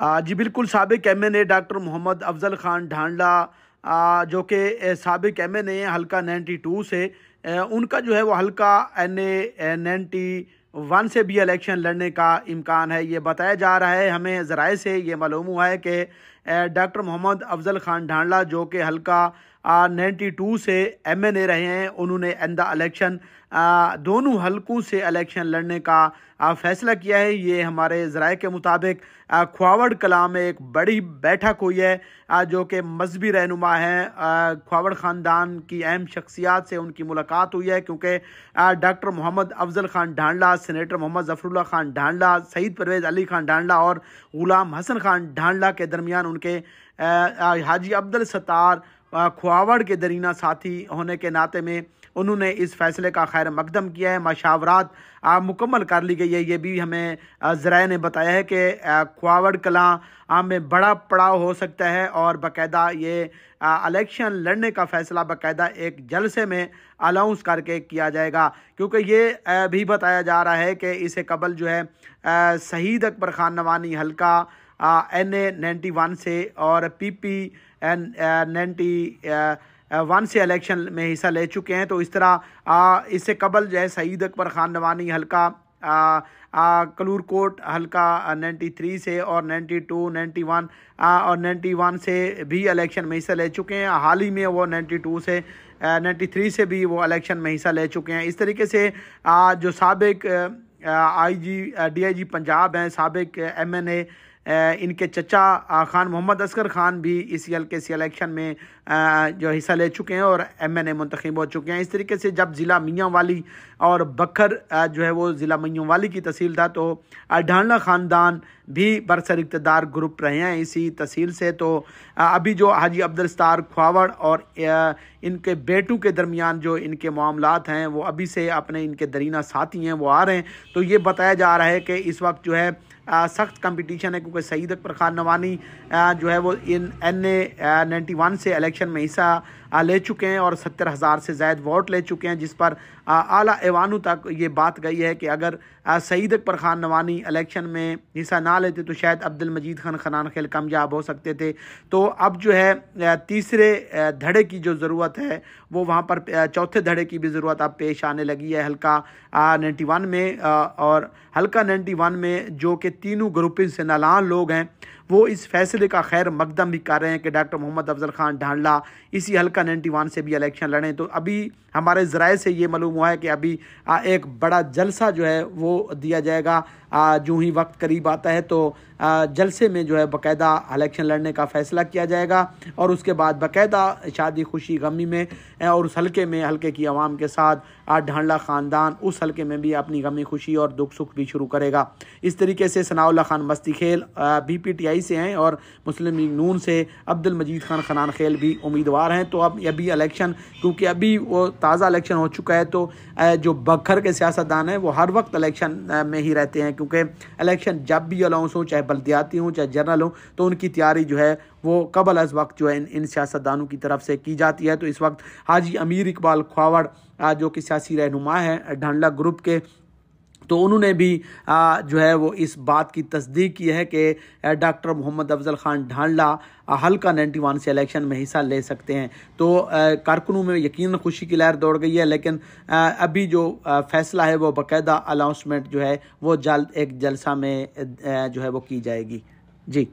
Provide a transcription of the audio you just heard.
जी बिल्कुल, साबिक MNA doctor Mohammad Afzal Khan Dhandla जो कि साबिक MNA हल्का 92 से, उनका जो है वो हल्का NA 91 से भी इलेक्शन लड़ने का इम्कान है। ये बताया जा रहा है, हमें ज़राए से ये मालूम हुआ है कि डॉक्टर मोहम्मद अफजल खान ढांडला जो कि हल्का 92 से MNA रहे हैं, उन्होंने आइंदा इलेक्शन दोनों हलकों से इलेक्शन लड़ने का फैसला किया है। ये हमारे ज़राए के मुताबिक ख्वावड़ कलां में एक बड़ी बैठक हुई है, जो कि मजहबी रहनुमा हैं, ख्वावड़ ख़ानदान की अहम शख्सियात से उनकी मुलाकात हुई है, क्योंकि डॉक्टर मोहम्मद अफजल खान ढांडला, सेनेटर मोहम्मद ज़फ़रुल्लाह खान ढांडला, सईद परवेज़ अली खान ढांडला और ग़ुलाम हसन खान ढांडला के दरमियान उनके हाजी अब्दुल सत्तार ख्वावड़ के दरीना साथी होने के नाते में उन्होंने इस फैसले का खैर मकदम किया है। मशावरात मुकम्मल कर ली गई है। ये भी हमें ज़राए ने बताया है कि ख्वावड़ कलां में बड़ा पड़ाव हो सकता है और बाकायदा ये इलेक्शन लड़ने का फ़ैसला बाकायदा एक जलसे में अनाउंस करके किया जाएगा, क्योंकि ये भी बताया जा रहा है कि इससे कबल जो है शहीद अकबर खान नवानी हल्का NA 91 से और PP 91 से इलेक्शन में हिस्सा ले चुके हैं। तो इस तरह इससे कबल जो है शहीद अकबर खान नवानी हल्का कलूरकोट हल्का 93 से और 92, 91 और 91 से भी इलेक्शन में हिस्सा ले चुके हैं। हाल ही में वो 92 से 93 से भी वो इलेक्शन में हिस्सा ले चुके हैं। इस तरीके से जो साबिक DIG पंजाब हैं, साबिक MNA इनके चचा खान मोहम्मद असगर खान भी इसी हल्के से इलेक्शन में जो हिस्सा ले चुके हैं और MNA मुंतखब हो चुके हैं। इस तरीके से जब ज़िला मियांवाली और बखर जो है वो ज़िला मियांवाली की तहसील था, तो ढांडला ख़ानदान भी बरसर इक़्तिदार ग्रुप रहे हैं इसी तहसील से। तो अभी जो हाजी अब्दुल सत्तार ख्वावड़ और इनके बेटों के दरमियान जो इनके मामलात हैं वो अभी से अपने इनके दरीना साथी हैं वो आ रहे हैं। तो ये बताया जा रहा है कि इस वक्त जो है सख्त कंपटीशन है, क्योंकि सईद अकबर खान नवानी जो है वो इन NA 91 से इलेक्शन में हिस्सा ले चुके हैं और 70,000 से ज़ायद वोट ले चुके हैं, जिस पर आला ऐवानों तक ये बात गई है कि अगर सईद अकबर खान नवानी इलेक्शन में हिस्सा ना लेते तो शायद अब्दुल मजीद खान खनान खेल कामयाब हो सकते थे। तो अब जो है तीसरे धड़े की जो ज़रूरत है वो वहाँ पर चौथे धड़े की भी ज़रूरत अब पेश आने लगी है हल्का 91 में। और हल्का 91 में जो कि तीनों ग्रुपों से नालान लोग हैं वो इस फैसले का खैर मकदम भी कर रहे हैं कि डॉक्टर मोहम्मद अफजल खान ढांडला इसी हल्का 91 से भी इलेक्शन लड़ें। तो अभी हमारे ज़राए से ये मालूम हुआ है कि अभी एक बड़ा जलसा जो है वो दिया जाएगा जो ही वक्त करीब आता है। तो जलसे में जो है बाकायदा इलेक्शन लड़ने का फ़ैसला किया जाएगा और उसके बाद बाकायदा शादी खुशी गमी में और उस हल्के में हल्के की आवाम के साथ ढांडला ख़ानदान उस हल्के में भी अपनी गमी खुशी और दुख सुख भी शुरू करेगा। इस तरीके से सनाउल्लाह खान मस्ती खेल BPTI से हैं और मुस्लिम लीग नून से अब्दुल मजीद खान खनान खेल भी उम्मीदवार हैं। तो अब अभी इलेक्शन, क्योंकि अभी वो ताज़ा इलेक्शन हो चुका है, तो जो बखर के सियासतदान हैं वो हर वक्त इलेक्शन में ही रहते हैं, क्योंकि इलेक्शन जब भी अलाउंस हो, चाहे बल्दियाती हो चाहे जनरल हो, तो उनकी तैयारी जो है वो कबल अज़ वक्त जो है इन सियासतदानों की तरफ से की जाती है। तो इस वक्त हाजी अमीर इकबाल ख्वावड़ जो कि सियासी रहनुमा है ढांडला ग्रुप के, तो उन्होंने भी जो है वो इस बात की तस्दीक की है कि डॉक्टर मोहम्मद अफजल खान ढांडला हल्का 91 से इलेक्शन में हिस्सा ले सकते हैं। तो कारकुनों में यकीन खुशी की लहर दौड़ गई है, लेकिन अभी जो फैसला है वो बाकायदा अनाउंसमेंट जो है वो जल्द एक जलसा में जो है वो की जाएगी। जी।